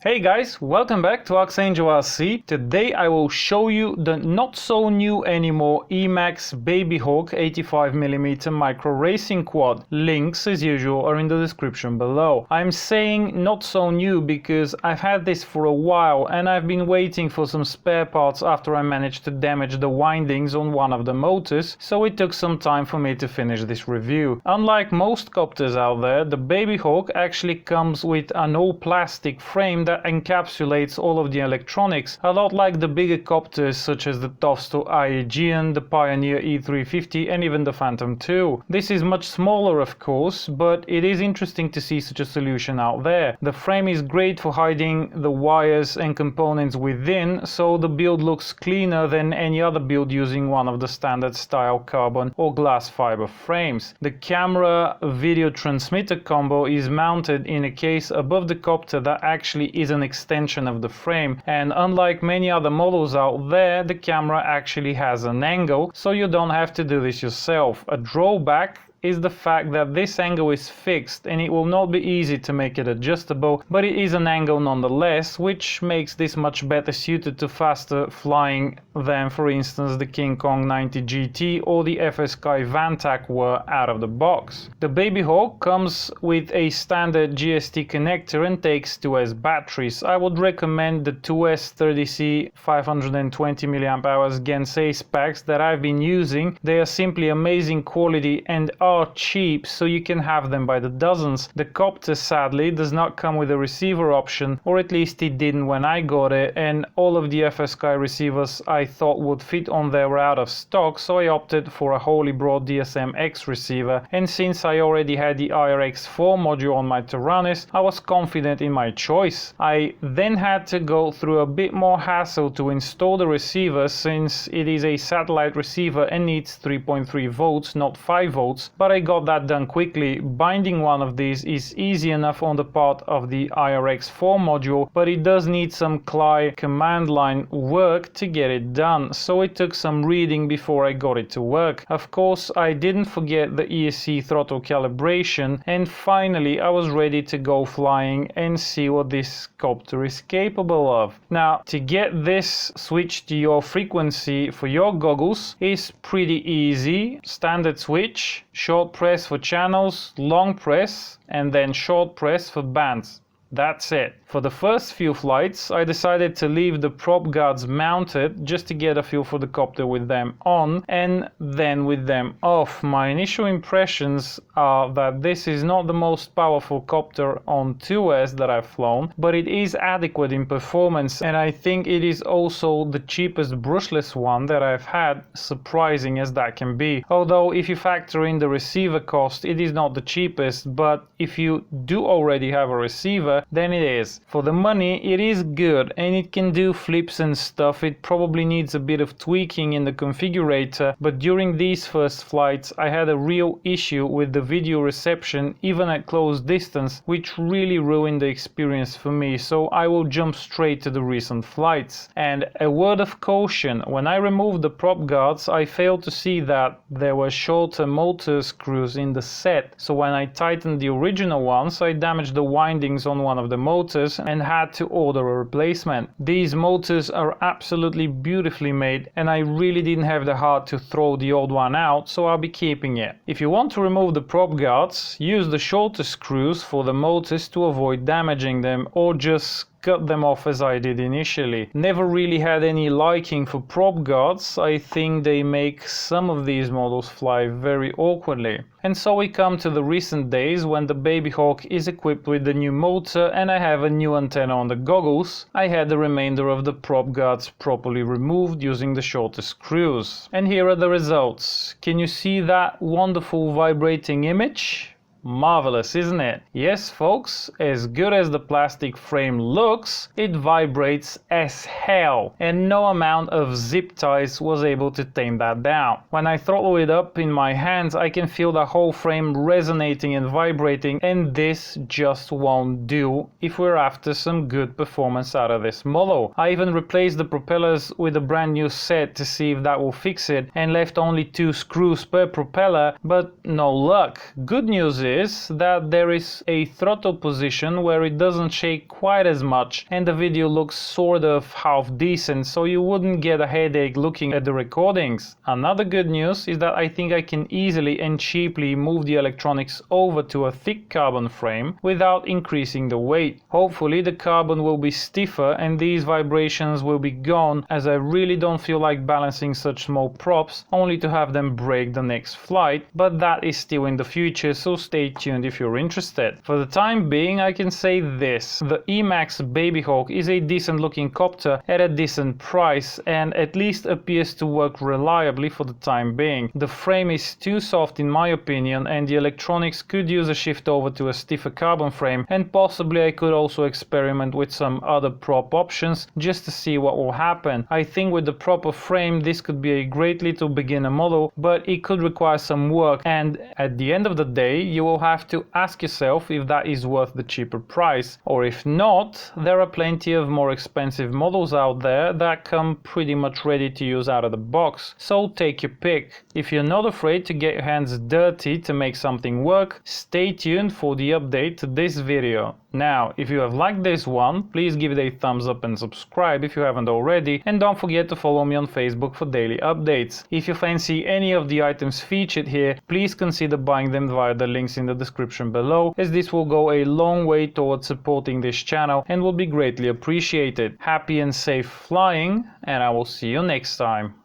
Hey guys, welcome back to ArxangelRC. Today I will show you the not so new anymore Emax BabyHawk 85mm micro racing quad. Links as usual are in the description below. I'm saying not so new because I've had this for a while and I've been waiting for some spare parts after I managed to damage the windings on one of the motors, so it took some time for me to finish this review. Unlike most copters out there, the BabyHawk actually comes with an all plastic frame that encapsulates all of the electronics, a lot like the bigger copters such as the Tofsto Aegean, the Pioneer E350 and even the Phantom 2. This is much smaller of course, but it is interesting to see such a solution out there. The frame is great for hiding the wires and components within, so the build looks cleaner than any other build using one of the standard style carbon or glass fiber frames. The camera video transmitter combo is mounted in a case above the copter that actually is an extension of the frame, and unlike many other models out there, the camera actually has an angle, so you don't have to do this yourself. A drawback is the fact that this angle is fixed and it will not be easy to make it adjustable, but it is an angle nonetheless, which makes this much better suited to faster flying than for instance the King Kong 90 GT or the FSK Vantac were out of the box. The BabyHawk comes with a standard GST connector and takes 2S batteries. I would recommend the 2S 30C 520 mAh Gens Ace packs that I've been using. They are simply amazing quality and are cheap, so you can have them by the dozens. The copter sadly does not come with a receiver option, or at least it didn't when I got it, and all of the FSK receivers I thought would fit on there were out of stock, so I opted for a Holy Broad DSM-X receiver, and since I already had the IRX4 module on my Taranis, I was confident in my choice. I then had to go through a bit more hassle to install the receiver since it is a satellite receiver and needs 3.3 volts, not 5 volts, but I got that done quickly. Binding one of these is easy enough on the part of the IRX4 module, but it does need some CLI command line work to get it done, so it took some reading before I got it to work. Of course, I didn't forget the ESC throttle calibration, and finally I was ready to go flying and see what this copter is capable of. Now, to get this switched to your frequency for your goggles is pretty easy. Standard switch, short press for channels, long press, and then short press for bands. That's it. For the first few flights, I decided to leave the prop guards mounted just to get a feel for the copter with them on and then with them off. My initial impressions are that this is not the most powerful copter on 2S that I've flown, but it is adequate in performance, and I think it is also the cheapest brushless one that I've had, surprising as that can be. Although if you factor in the receiver cost, it is not the cheapest, but if you do already have a receiver, then it is. For the money, it is good and it can do flips and stuff. It probably needs a bit of tweaking in the configurator, but during these first flights I had a real issue with the video reception even at close distance, which really ruined the experience for me, so I will jump straight to the recent flights. And a word of caution, when I removed the prop guards I failed to see that there were shorter motor screws in the set, so when I tightened the original ones I damaged the windings on one of the motors and had to order a replacement. These motors are absolutely beautifully made and I really didn't have the heart to throw the old one out, so I'll be keeping it. If you want to remove the prop guards, use the shorter screws for the motors to avoid damaging them, or just cut them off as I did initially. Never really had any liking for prop guards. I think they make some of these models fly very awkwardly. And so we come to the recent days when the BabyHawk is equipped with the new motor and I have a new antenna on the goggles. I had the remainder of the prop guards properly removed using the shorter screws. And here are the results. Can you see that wonderful vibrating image? Marvelous, isn't it? Yes, folks, as good as the plastic frame looks, it vibrates as hell, and no amount of zip ties was able to tame that down. When I throttle it up in my hands, I can feel the whole frame resonating and vibrating, and this just won't do if we're after some good performance out of this model. I even replaced the propellers with a brand new set to see if that will fix it, and left only 2 screws per propeller, but no luck. Good news notice that there is a throttle position where it doesn't shake quite as much and the video looks sort of half decent, so you wouldn't get a headache looking at the recordings. Another good news is that I think I can easily and cheaply move the electronics over to a thick carbon frame without increasing the weight. Hopefully the carbon will be stiffer and these vibrations will be gone, as I really don't feel like balancing such small props only to have them break the next flight, but that is still in the future, so stay tuned if you're interested. For the time being, I can say this: the Emax BabyHawk is a decent looking copter at a decent price and at least appears to work reliably for the time being. The frame is too soft in my opinion, and the electronics could use a shift over to a stiffer carbon frame, and possibly I could also experiment with some other prop options just to see what will happen. I think with the proper frame this could be a great little beginner model, but it could require some work, and at the end of the day you will have to ask yourself if that is worth the cheaper price, or if not, there are plenty of more expensive models out there that come pretty much ready to use out of the box, so take your pick. If you're not afraid to get your hands dirty to make something work, stay tuned for the update to this video. Now, if you have liked this one, please give it a thumbs up and subscribe if you haven't already, and don't forget to follow me on Facebook for daily updates. If you fancy any of the items featured here, please consider buying them via the links in the description below, as this will go a long way towards supporting this channel and will be greatly appreciated. Happy and safe flying, and I will see you next time.